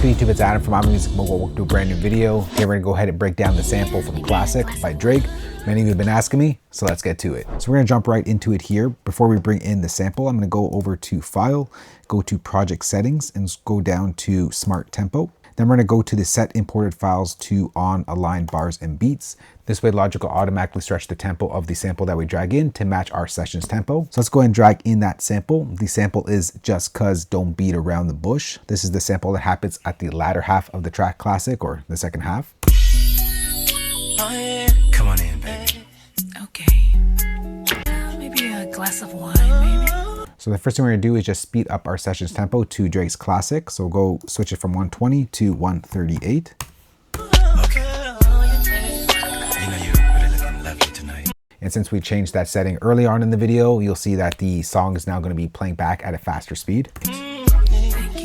good YouTube? It's Adam from apmelodies. Welcome to a brand new video. Here we're gonna go ahead and break down the sample from Classic by Drake. Many of you have been asking me, so let's get to it. So we're gonna jump right into it here. Before we bring in the sample, I'm gonna go over to File, go to Project Settings, and go down to Smart Tempo. Then we're gonna go to the Set Imported Files to On Align Bars and Beats. This way Logic will automatically stretch the tempo of the sample that we drag in to match our session's tempo. So let's go ahead and drag in that sample. The sample is Just Cause Don't Beat Around the Bush. This is the sample that happens at the latter half of the track Classic, or the second half. Come on in, baby. Okay. Maybe a glass of wine, maybe. So the first thing we're gonna do is just speed up our session's tempo to Drake's Classic. So we'll go switch it from 120 to 138. And since we changed that setting early on in the video, you'll see that the song is now going to be playing back at a faster speed. Thank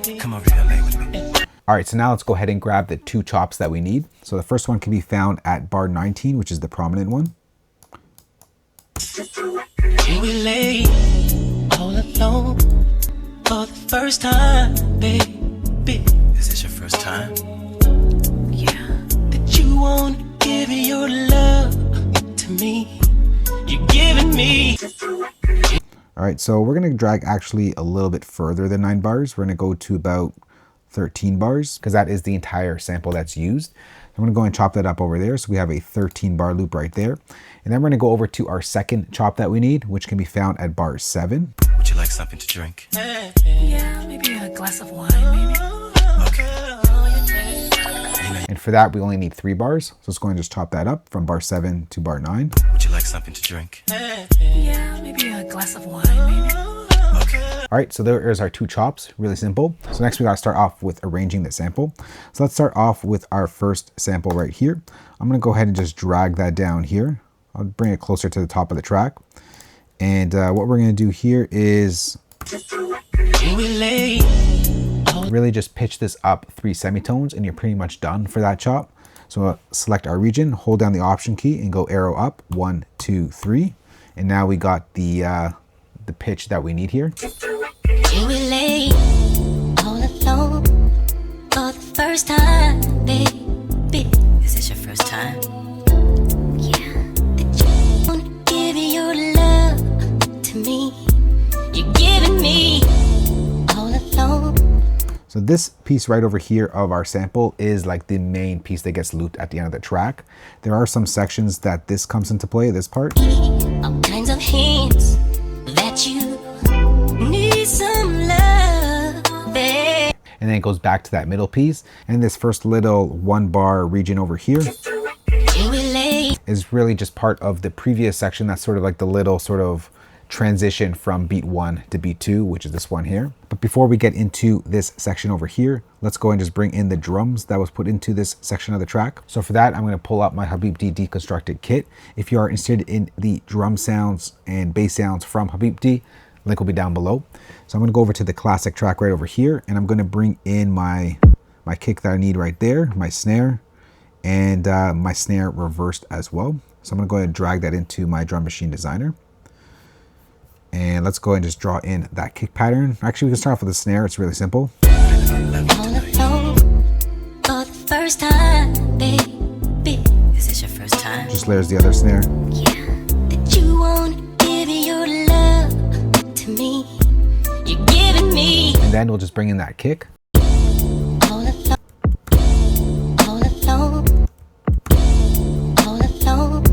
you. Come over here, lay with me. All right, so now let's go ahead and grab the two chops that we need. So the first one can be found at bar 19, which is the prominent one. Here we lay all alone for the first time, baby. Is this your first time? Yeah. That you won't give your love to me. You're giving me. All right, so we're gonna drag actually a little bit further than 9 bars. We're gonna go to about 13 bars because that is the entire sample that's used. I'm gonna go and chop that up over there. So we have a 13 bar loop right there. And then we're gonna go over to our second chop that we need, which can be found at bar 7. Would you like something to drink? Yeah, maybe a glass of wine, maybe. Okay. And for that, we only need 3 bars. So let's go and just chop that up from bar 7 to bar 9. Would you like something to drink? Yeah, maybe a glass of wine, maybe. Okay. All right, so there is our 2 chops, really simple. So next we gotta start off with arranging the sample. So let's start off with our first sample right here. I'm gonna go ahead and just drag that down here. I'll bring it closer to the top of the track. And what we're gonna do here is really just pitch this up 3 semitones and you're pretty much done for that chop. So select our region, hold down the Option key and go arrow up, 1, 2, 3. And now we got the pitch that we need here. Here we lay all alone for the first time, baby. Is this your first time? Yeah. That you won't give your love to me. You're giving me all alone. So this piece right over here of our sample is like the main piece that gets looped at the end of the track. There are some sections that this comes into play, this part. All kinds of hints that you need some love, babe. And then it goes back to that middle piece. And this first little 1 bar region over here Here we lay. is really just part of the previous section. That's sort of like the little sort of transition from beat 1 to beat 2, which is this one here. But before we get into this section over here, let's go and just bring in the drums that was put into this section of the track. So for that, I'm going to pull up my Habibti deconstructed kit. If you are interested in the drum sounds and bass sounds from Habibti, link will be down below. So I'm going to go over to the Classic track right over here, and I'm going to bring in my kick that I need right there, my snare, and my snare reversed as well. So I'm going to go ahead and drag that into my Drum Machine Designer. And let's go ahead and just draw in that kick pattern. Actually, we can start off with the snare. It's really simple. All alone for the first time, baby. Is this your first time? Just layers the other snare. Yeah. That you won't give your love to me. You're giving me And then we'll just bring in that kick. all alone. All alone. All alone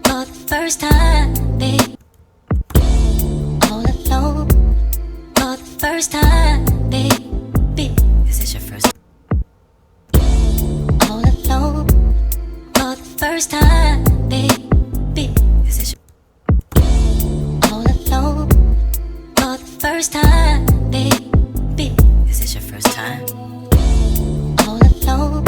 for the first time, baby. First time, baby. Is this your first? All alone for the first time, baby. Is this your? All alone for the first time, baby. Is this your first time? All alone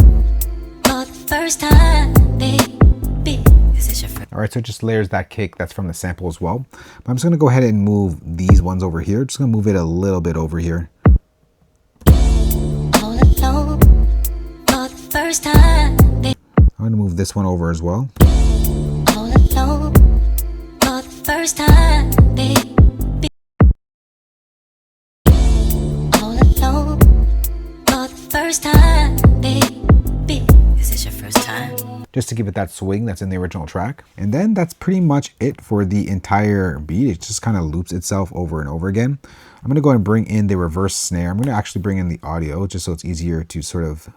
for the first time, baby. Is this your first? All right, so it just layers that kick that's from the sample as well. But I'm just gonna go ahead and move these ones over here. Just gonna move it a little bit over here. All alone for the first time, baby. I'm gonna move this one over as well. All alone for the first time, baby. All alone. just to give it that swing that's in the original track. And then that's pretty much it for the entire beat. It just kind of loops itself over and over again. I'm going to go and bring in the reverse snare. I'm going to actually bring in the audio just so it's easier to sort of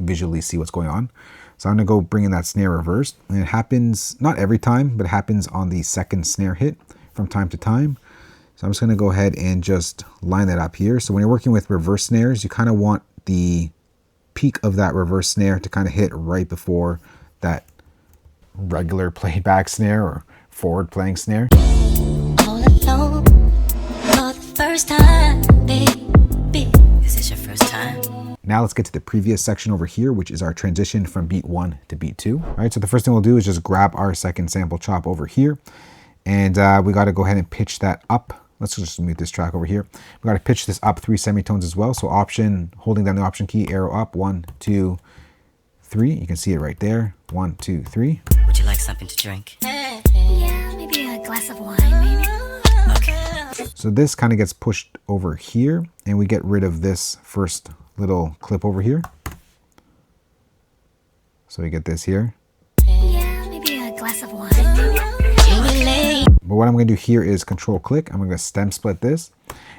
visually see what's going on. So I'm going to go bring in that snare reversed. And it happens not every time, but it happens on the second snare hit from time to time. So I'm just going to go ahead and just line that up here. So when you're working with reverse snares, you kind of want the peak of that reverse snare to kind of hit right before that regular playback snare or forward playing snare. All alone for the first time, baby. Is this your first time? Now let's get to the previous section over here, which is our transition from beat 1 to beat 2. All right, so the first thing we'll do is just grab our second sample chop over here. And we got to go ahead and pitch that up. Let's just mute this track over here. We got to pitch this up 3 semitones as well. So option, holding down the option key, arrow up, 1, 2, 3. You can see it right there. 1, 2, 3. Would you like something to drink? Yeah, maybe a glass of wine, maybe. Okay. So this kind of gets pushed over here, and we get rid of this first little clip over here. So we get this here. Yeah, maybe a glass of wine. But what I'm going to do here is control click. I'm going to stem split this,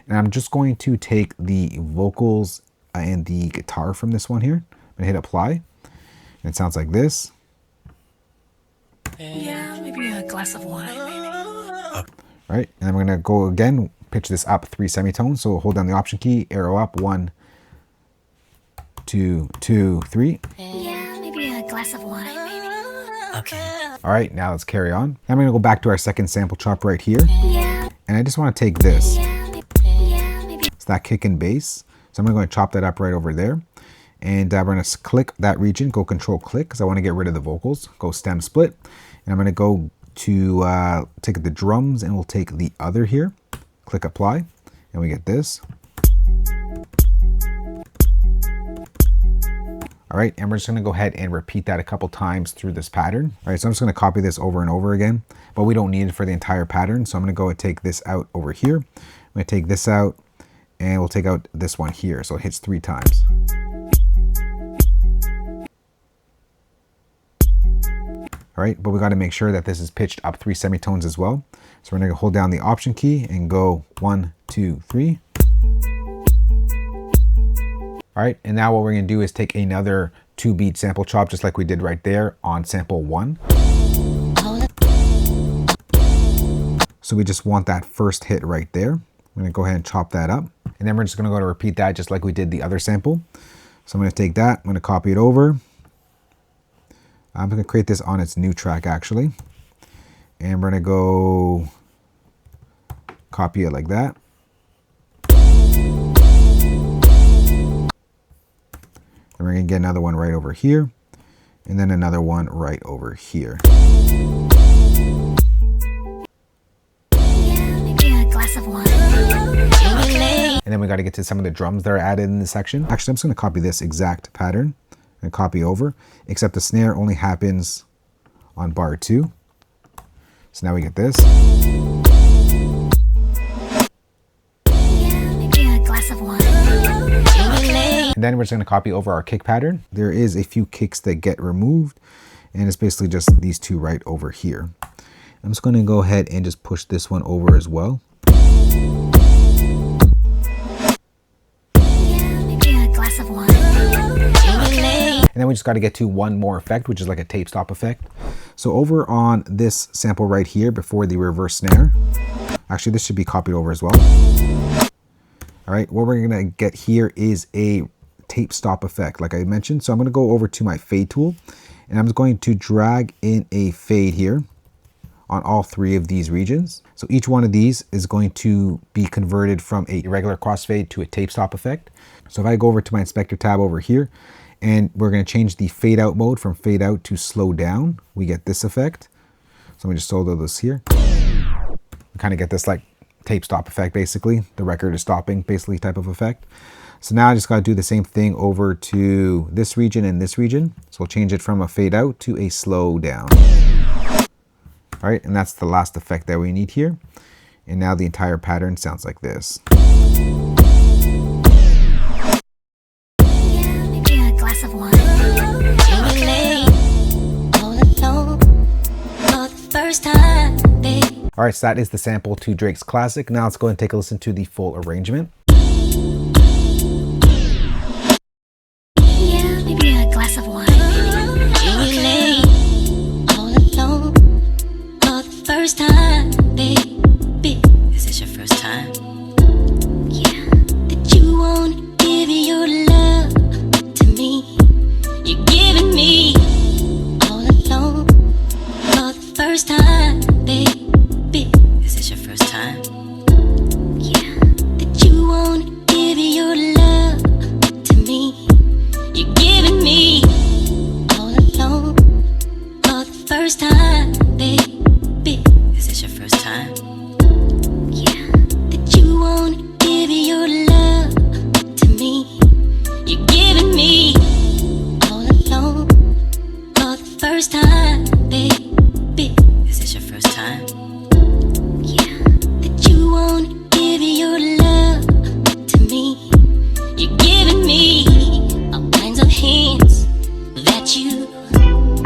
and I'm just going to take the vocals and the guitar from this one here. I'm going to hit apply, and it sounds like this. Yeah, maybe a glass of wine, maybe. All right, and I'm going to go again, pitch this up 3 semitones. So hold down the option key, arrow up, 1, 2, 2, 3. Yeah, maybe a glass of wine, maybe. Okay. All right, now let's carry on. I'm going to go back to our second sample chop right here, Yeah, and I just want to take this. maybe. It's that kick and bass. So I'm going to chop that up right over there. And we're going to click that region, go control click, because I want to get rid of the vocals. Go stem split. And I'm going to go to take the drums, and we'll take the other here. Click apply, and we get this. All right, and we're just going to go ahead and repeat that a couple times through this pattern. All right, so I'm just going to copy this over and over again, but we don't need it for the entire pattern. So I'm going to go and take this out over here. I'm going to take this out, and we'll take out this one here. So it hits 3 times. All right, but we got to make sure that this is pitched up 3 semitones as well. So we're going to hold down the option key and go 1, 2, 3. All right, and now what we're going to do is take another 2-beat sample chop, just like we did right there on sample 1. So we just want that first hit right there. I'm going to go ahead and chop that up. And then we're just going to go to repeat that just like we did the other sample. So I'm going to take that, I'm going to copy it over. I'm going to create this on its new track actually. And we're going to go copy it like that. And we're going to get another one right over here. And then another one right over here. Maybe a glass of wine. And then we got to get to some of the drums that are added in this section. Actually, I'm just going to copy this exact pattern and copy over, except the snare only happens on bar 2. So now we get this. Maybe a glass of wine. And then we're just going to copy over our kick pattern. There is a few kicks that get removed, and it's basically just these 2 right over here. I'm just going to go ahead and just push this one over as well. Maybe a glass of wine. And then we just got to get to one more effect, which is like a tape stop effect. So over on this sample right here before the reverse snare, actually this should be copied over as well. All right, what we're going to get here is a tape stop effect, like I mentioned. So I'm going to go over to my fade tool, and I'm just going to drag in a fade here on all 3 of these regions. So each one of these is going to be converted from a regular crossfade to a tape stop effect. So if I go over to my inspector tab over here, and we're going to change the fade out mode from fade out to slow down, we get this effect. So let me just solo this here. We kind of get this like tape stop effect, basically. The record is stopping, basically, type of effect. So now I just got to do the same thing over to this region and this region. So we'll change it from a fade out to a slow down. All right, and that's the last effect that we need here. And now the entire pattern sounds like this. Maybe a glass of wine. All right, so that is the sample to Drake's classic. Now let's go and take a listen to the full arrangement. Yeah, maybe a glass of wine. You lay all alone for the first time, baby. Is this your first time? Yeah, that you won't give your love to me. You're giving me all alone for the first time, baby. Is this your first time? Yeah, that you won't give your love to me. You're giving me all alone for the first time, baby. Is this your first time? Yeah, that you won't give your love to me. You're giving me all alone for the first time, baby. Is this your first time? Yeah, that you won't give your love to me. You're giving me all kinds of hints that you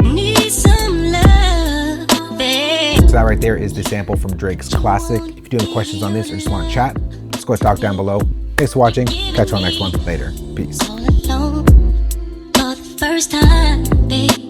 need some love, babe. So that right there is the sample from Drake's classic. If you do have questions on this or just want to chat, just go talk down below. Thanks for watching. Catch you on the next one. Later. Peace. All alone for the first time, babe.